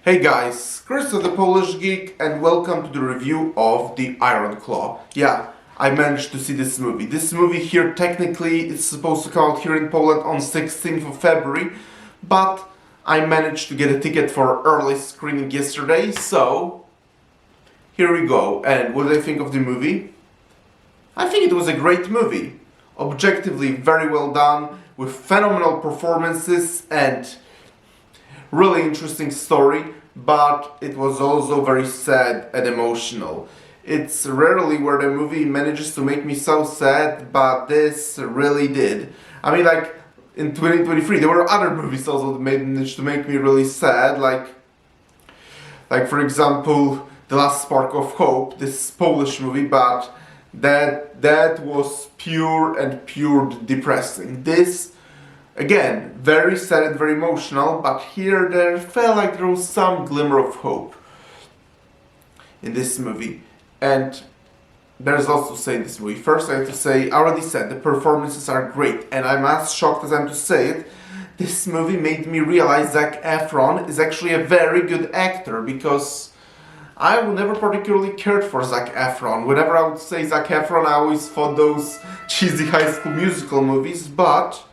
Hey guys, Chris the Polish Geek and welcome to the review of The Iron Claw. Yeah, I managed to see this movie. This movie here technically is supposed to come out here in Poland on 16th of February, but I managed to get a ticket for early screening yesterday, so here we go. And what do I think of the movie? I think it was a great movie. Objectively very well done, with phenomenal performances and really interesting story, but it was also very sad and emotional. It's rarely where the movie manages to make me so sad, but this really did. I mean, like, in 2023, there were other movies also that managed to make me really sad, like for example, The Last Spark of Hope, this Polish movie, but that was pure depressing. This, again, very sad and very emotional, but here there felt like there was some glimmer of hope in this movie. And there's lots to say in this movie. First, I have to say, I already said, the performances are great, and I'm as shocked as I'm to say it. This movie made me realize Zac Efron is actually a very good actor, because I never particularly cared for Zac Efron. Whenever I would say Zac Efron, I always thought those cheesy High School Musical movies, but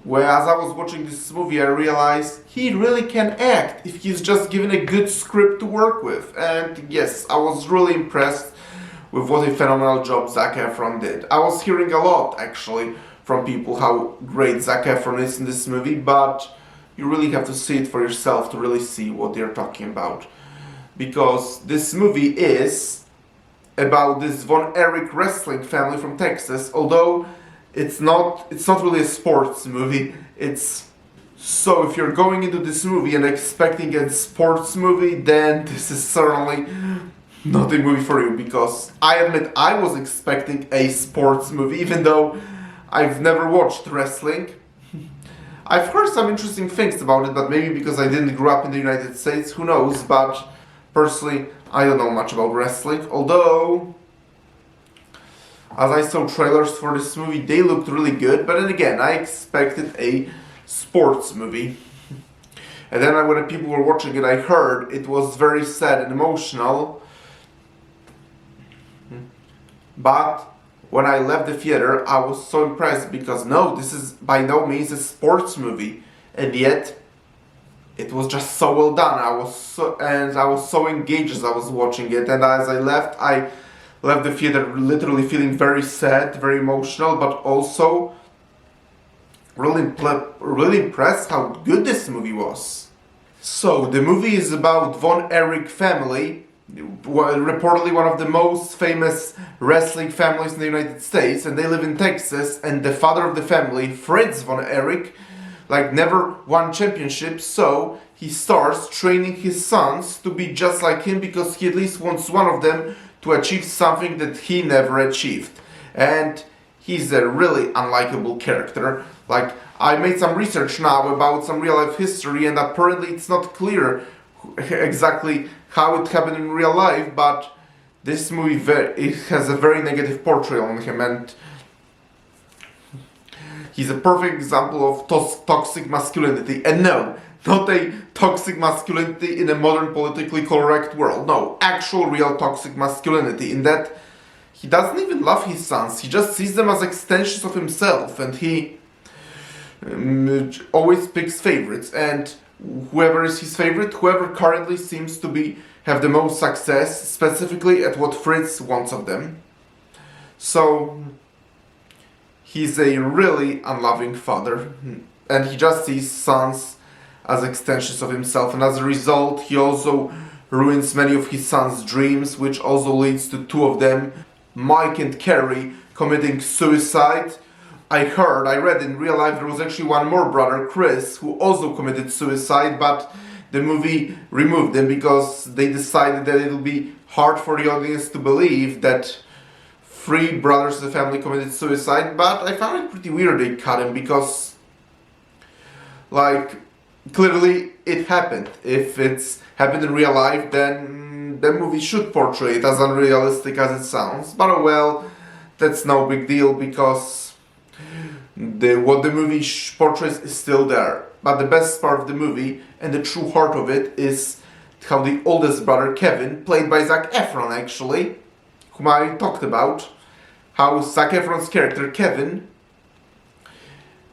whereas I was watching this movie, I realized he really can act if he's just given a good script to work with. And yes, I was really impressed with what a phenomenal job Zac Efron did. I was hearing a lot, actually, from people how great Zac Efron is in this movie, but you really have to see it for yourself to really see what they're talking about. Because this movie is about this Von Erich wrestling family from Texas, although it's not really a sports movie. So if you're going into this movie and expecting a sports movie, then this is certainly not a movie for you, because I admit I was expecting a sports movie, even though I've never watched wrestling. I've heard some interesting things about it, but maybe because I didn't grow up in the United States, who knows, but personally, I don't know much about wrestling, although as I saw trailers for this movie, they looked really good, but then again, I expected a sports movie. And then when people were watching it, I heard it was very sad and emotional. But when I left the theater, I was so impressed, because no, this is by no means a sports movie. And yet, it was just so well done. I was so engaged as I was watching it, and as I left the theater literally feeling very sad, very emotional, but also really impressed how good this movie was. So, the movie is about Von Erich family, reportedly one of the most famous wrestling families in the United States, and they live in Texas, and the father of the family, Fritz Von Erich, never won championships, so he starts training his sons to be just like him, because he at least wants one of them to achieve something that he never achieved. And he's a really unlikable character. I made some research now about some real life history, and apparently it's not clear exactly how it happened in real life, but this movie it has a very negative portrayal on him, and he's a perfect example of toxic masculinity. And no, not a toxic masculinity in a modern politically correct world. No, actual real toxic masculinity, in that he doesn't even love his sons. He just sees them as extensions of himself, and he always picks favorites. And whoever is his favorite, whoever currently seems to have the most success, specifically at what Fritz wants of them. So he's a really unloving father, and he just sees sons as extensions of himself, and as a result, he also ruins many of his sons' dreams, which also leads to two of them, Mike and Carrie, committing suicide. I read in real life there was actually one more brother, Chris, who also committed suicide, but the movie removed him because they decided that it'll be hard for the audience to believe that three brothers of the family committed suicide. But I found it pretty weird they cut him, because clearly it happened. If it's happened in real life, then the movie should portray it as unrealistic as it sounds. But oh well, that's no big deal, because what the movie portrays is still there. But the best part of the movie, and the true heart of it is how the oldest brother Kevin, played by Zac Efron actually, whom I talked about, how Zac Efron's character Kevin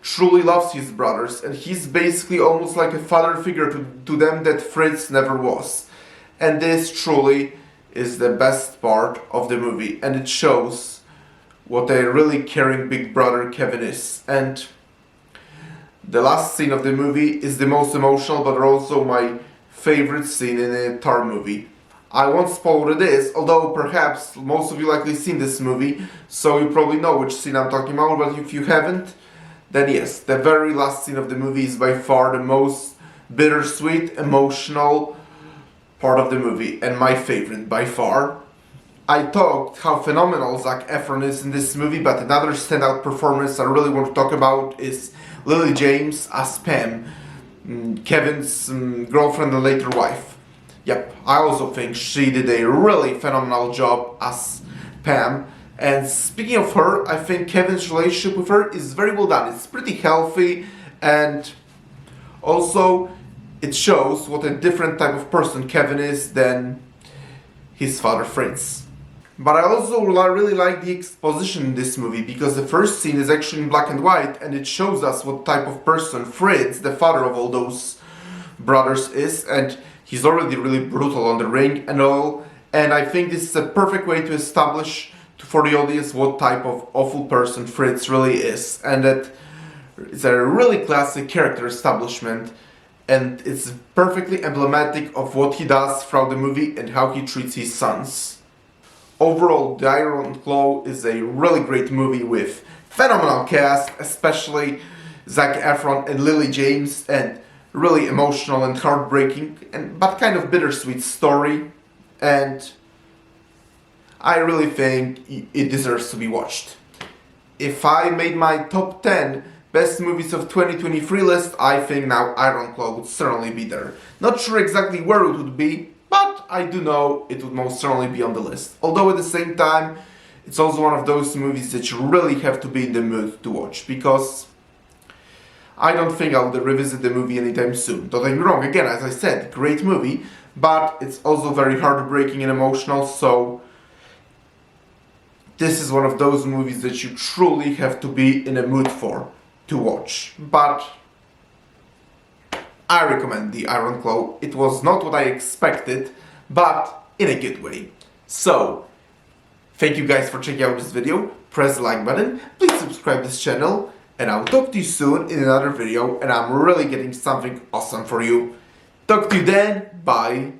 truly loves his brothers, and he's basically almost like a father figure to them that Fritz never was. And this truly is the best part of the movie, and it shows what a really caring big brother Kevin is. And the last scene of the movie is the most emotional, but also my favorite scene in a Tar movie. I won't spoil what it is, although perhaps most of you likely seen this movie, so you probably know which scene I'm talking about, but if you haven't, then yes, the very last scene of the movie is by far the most bittersweet, emotional part of the movie, and my favorite by far. I talked how phenomenal Zac Efron is in this movie, but another standout performance I really want to talk about is Lily James as Pam, Kevin's girlfriend and later wife. Yep, I also think she did a really phenomenal job as Pam. And speaking of her, I think Kevin's relationship with her is very well done. It's pretty healthy, and also it shows what a different type of person Kevin is than his father Fritz. But I also really like the exposition in this movie, because the first scene is actually in black and white, and it shows us what type of person Fritz, the father of all those brothers, is, and he's already really brutal on the ring and all, and I think this is a perfect way to establish for the audience what type of awful person Fritz really is, and that it's a really classic character establishment, and it's perfectly emblematic of what he does throughout the movie and how he treats his sons. Overall, The Iron Claw is a really great movie with phenomenal cast, especially Zac Efron and Lily James, and really emotional and heartbreaking, but kind of bittersweet story, and I really think it deserves to be watched. If I made my top 10 best movies of 2023 list, I think now Iron Claw would certainly be there. Not sure exactly where it would be, but I do know it would most certainly be on the list. Although at the same time, it's also one of those movies that you really have to be in the mood to watch, because I don't think I'll revisit the movie anytime soon. Don't get me wrong, again, as I said, great movie, but it's also very heartbreaking and emotional, so this is one of those movies that you truly have to be in a mood for to watch. But I recommend The Iron Claw. It was not what I expected, but in a good way. So, thank you guys for checking out this video. Press the like button, please subscribe this channel, and I'll talk to you soon in another video, and I'm really getting something awesome for you. Talk to you then, bye!